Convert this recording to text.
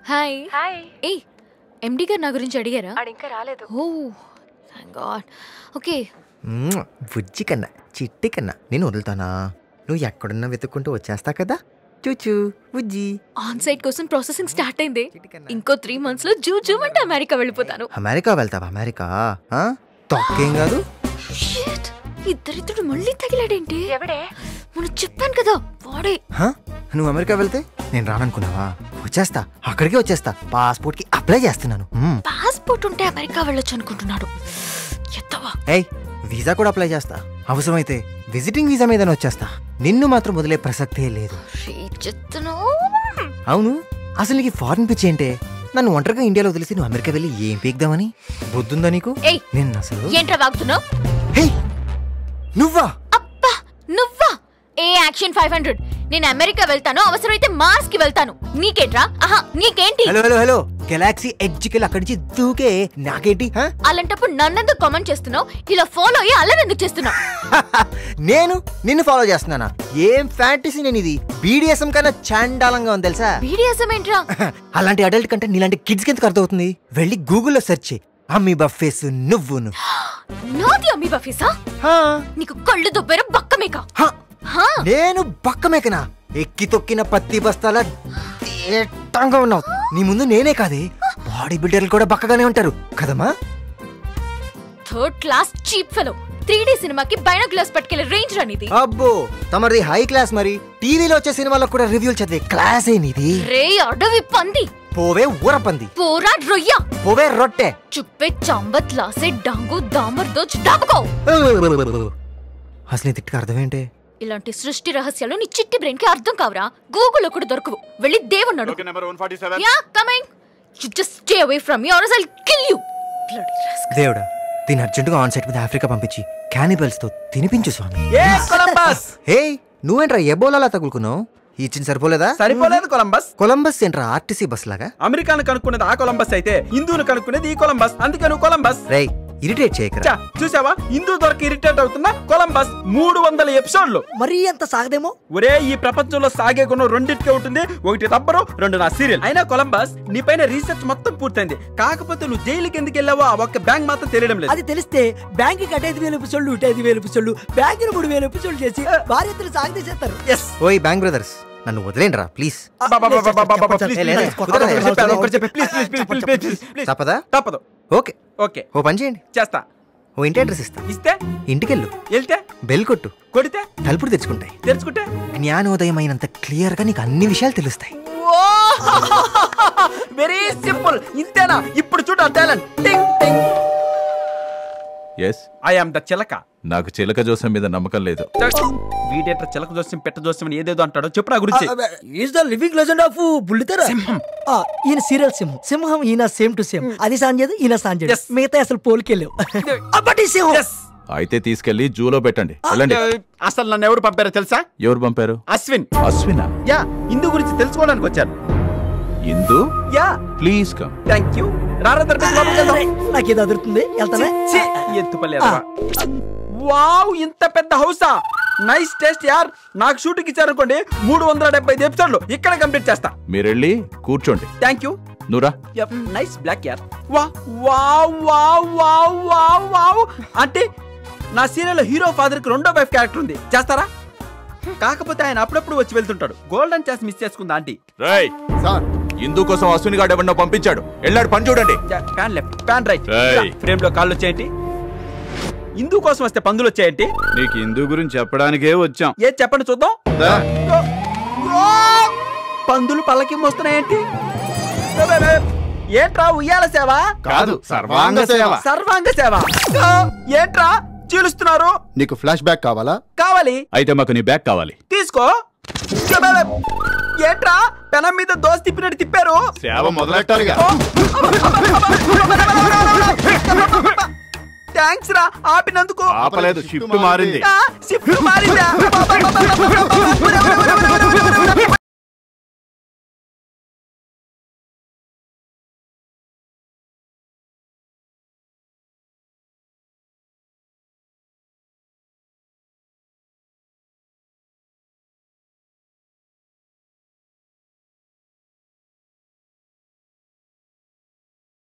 Hi hi. ఏ ఎండి గారు నా గురించి అడిగారా? ఇంకా రాలేదు. ఓ థాంక్ గాడ్. ఓకే బుజ్జి కన్నా చిట్టి కన్నా నేను వదులుతానా? నువ్వు ఎక్కడున్నా వెతుక్కుంటూ వచ్చేస్తా కదా. చూచూ బుజ్జి. ఆన్ సైట్ కోసం ప్రాసెసింగ్ స్టార్ట్ అయింది. ఇంకో 3 months లో జూ అంటే అమెరికా వెళ్ళిపోతాను. అమెరికా వెళ్తావా? అమెరికా తొక్కేం కాదు. షిట్, ఇద్దరిద్దరు మళ్ళీ తగిలాడేంటి? ఎవడే? మనం చెప్పాను కదా వాడే. నువ్వు అమెరికా వెళ్తే నేను రాననుకున్నావా? వచ్చేస్తా, అక్కడికే వచ్చేస్తా. పాస్పోర్ట్ కి అప్లై చేస్తున్నాను. పాస్పోర్ట్ ఉంటే అమెరికా వెళ్ళొచ్చు అనుకుంటున్నాడు. ఎత్తవా? ఏయ్, వీసా కూడా అప్లై చేస్తా. అవసరమైతే విజిటింగ్ వీసా మీద వచ్చేస్తా. నిన్ను మాత్రం వదిలే ప్రసక్తే లేదు. అవును, అసలు నీకు ఫారెన్ పిచ్చి ఏంటే? నన్ను ఒంటరిగా ఇండియాలో తెలిసి నువ్వు అమెరికా వెళ్ళి ఏం పీక్దామని బుద్ధుందా నీకు? నిన్న అసలు ఏంట్రా వాగుతున్నావు? నువ్వా? అబ్బా నువ్వా? ఏ యాక్షన్ 500. నేను అమెరికా వెళ్తాను, అవసరమైతే మార్స్ కి వెళ్తాను. నీకేంట్రా? ఆహా నీకేంటి? హలో హలో హలో, గెలాక్సీ ఎడ్జ్కి అక్కడి నుంచి దూకే నాకేంటి? అలాంటప్పుడు నన్నెందుకు కామెంట్ చేస్తున్నావు? ఇలా ఫాలో అయ్యి అల్లరెందుకు చేస్తున్నావు? నేను నిన్ను ఫాలో చేస్తున్నానా? ఏం ఫ్యాంటసీ నేను ఇది. బీడీఎస్ఎం కన్నా చాండాలంగా ఉంది తెలుసా? బీడీఎస్ఎం ఏంట్రా? అలాంటి అడల్ట్ కంటే నీలాంటి కిడ్స్ కి ఎందుకు అర్థమవుతుంది? వెళ్ళి గూగుల్లో సెర్చ్ చేయి. అమ్మీ బఫేస్ నువ్వును. నాది అమ్మీ బఫేసా? నీకు కళ్ళు దొబ్బేరా బక్కమేక? నేను బక్కమేకనా? ఎక్కి తొక్కిన పత్తి బస్తాల ఏటంగా ఉన్నావు. నీ ముందు నేనే కాదే, బాడీ బిల్డర్లు కూడా బక్కగానే ఉంటారు కదమ్మా. 3rd class cheap fellow. 3D సినిమాకి బైనాక్యులర్స్ పట్టుకెళ్ళే రేంజ్ రానిది. అబ్బో, తమరిది హై క్లాస్. మరి టీవీలో వచ్చే సినిమాలకు కూడా రివ్యూలు చదివే క్లాస్ ఏనిది? రే అడవి పంది, పోవే ఊర పంది, పోరా రొయ్య, పోవే రొట్టె, చుప్పే చాంబత్ లాసే డాంగు దామర్ దోచ్ డాబుకో. అసలు తిట్టుకు అర్థం ఏంటి? ఇలాంటి సృష్టి రహస్యాలు నీ చిట్టి బ్రెయిన్ కి అర్థం కావరా? గూగుల్లో కూడా దొరకవు. వెళ్ళి దేవుణ్ణి అడుగు. Yeah coming. You just stay away from me or I'll kill you. దేవుడా, దీని అర్జెంటుగా ఆన్ సైట్ మీద ఆఫ్రికా పంపించి క్యానిబల్స్ తో తినిపించు స్వామి. హే, నువ్వేంట్రా ఎబోలాలా తగులుకున్నావు? ఇచ్చిన సరిపోలేదా? సరిపోలేదు కొలంబస్. కొలంబస్ ఏంట్రా ఆర్టీసీ బస్ లాగా? అమెరికాను కనుక్కునేది ఆ కొలంబస్ అయితే హిందూను కనుక్కునేది ఈ కొలంబస్. అందుకే నువ్వు కొలంబస్. రేయ్, ఇరిటేట్ చేయకరా. చూసావా, హిందూ దొరక ఇరిటేట్ అవుతున్నా కొలంబస్ 300 ఎపిసోడ్లు. మరీ ఎంత సాగదేమో. ఒరే, ఈ ప్రపంచంలో సాగే గుణం రెండింటికే ఉంటుంది. ఒకటి రబ్బరు, 2 నా సీరియల్. అయినా కొలంబస్ నీ పైన రీసెర్చ్ మొత్తం పూర్తయింది. కాకపోతే నువ్వు జైలుకి ఎందుకు వెళ్ళావో ఆ ఒక్క బ్యాంక్ మాత్రం తెలియడం లేదు. అది తెలిస్తే బ్యాంక్ 5,000 ఎపిసోడ్లు 5,000 ఎపిసోడ్లు బ్యాంక్ 3,000 ఎపిసోడ్లు చేసి భార్యతలు సాగదీసేస్తారు. ఓయ్ బ్యాంక్ బ్రదర్స్, నన్ను వదిలేండ్రా ప్లీజ్. తప్పదా? తప్పదు. ఓకే ఓకే, ఓ పని చేయండి. చేస్తా. ఓ ఇంటి అడ్రస్ ఇస్తా. ఇస్తే ఇంటికెళ్ళు, వెళ్తే బెల్ కొట్టు, కొడితే తలుపులు తెచ్చుకుంటాయి. తెరుచుకుంటే జ్ఞానోదయం అయినంత క్లియర్ గా నీకు అన్ని విషయాలు తెలుస్తాయి. Very simple. ఇంతేనా? ఇప్పుడు చూడు talent. Yes, I am the చిలక. నాకు చిలక జోస్యం మీద నమ్మకం లేదు. వీడేట్రా చిలక జోస్యం పెట్ట జోస్యం అని ఏదేదో అంటాడో చెప్పు నా గురించి. Is the living legend of బుల్లితెర. ఈయన సీరియల్ సింహం. సింహం ఈయన సేమ్ టు సేమ్. అది సాంజేది, ఈయన సాంజేది. మిగతా అసలు పోలికెళ్ళేవు. అయితే తీసుకెళ్లి జూలో పెట్టండి. వెళ్ళండి. అసలు నన్ను ఎవరు పంపారో తెలుసా? ఎవరు పంపారు? అశ్విన్. అశ్వినా? యా, ఇందు గురించి తెలుసుకోవడానికి వచ్చాను. Indu? Yeah, please come. Thank you. నాకేదో అదురుతుంది. వావ్, ఇంత పెద్ద హౌసా? నైస్ టేస్ట్ యార్. నాకు షూటింగ్ ఇచ్చారనుకోండి 375 ఎపిసోడ్లు ఇక్కడ కంప్లీట్ చేస్తా. మీరు వెళ్ళి కూర్చోండి. Thank you. నువ్వురా. నైస్ బ్లాక్ యార్. Wow wow wow wow wow. అంటే నా సీరియల్ హీరో ఫాదర్ కి 2వ వైఫ్ క్యారెక్టర్ ఉంది. చేస్తారా? కాకపోతే ఆయన అప్పుడప్పుడు వచ్చి వెళ్తుంటాడు. గోల్డెన్ ఛాన్స్ మిస్ చేసుకుందా ఆంటీ. రేయ్ సార్, ఇందు కోసం అశ్విని గాడు ఎవరినో పంపించాడు. వెళ్ళాడు, పని చూడండి. Pan left, pan right. Frame లో కాళ్ళు వచ్చేయండి. ఇందు కోసం వస్తే పందులు వచ్చాయండి. నీకు హిందూ గురించి చెప్పడానికే వచ్చాం. ఏది చెప్పండి చూద్దాం. పందులు పల్లకి మోస్తున్నాయేంటి? ఏంట్రా ఉయ్యాల సేవ? కాదు, సర్వాంగ సేవ. సర్వాంగ సేవ ఏంట్రా చీలుస్తున్నారు? నీకు ఫ్లాష్ బ్యాక్ కావాలా? కావాలి. అయితే మాకు నీ బ్యాగ్ కావాలి. తీసుకో. ఏంట్రా పెనం మీద దోశ తిప్పినట్టు తిప్పారు? సేవ మొదలెట్టాలిగా. థ్యాంక్స్ రా, ఆపినందుకు. ఆపలేదు, షిఫ్ట్ మారింది. షిఫ్ట్ మారిందా?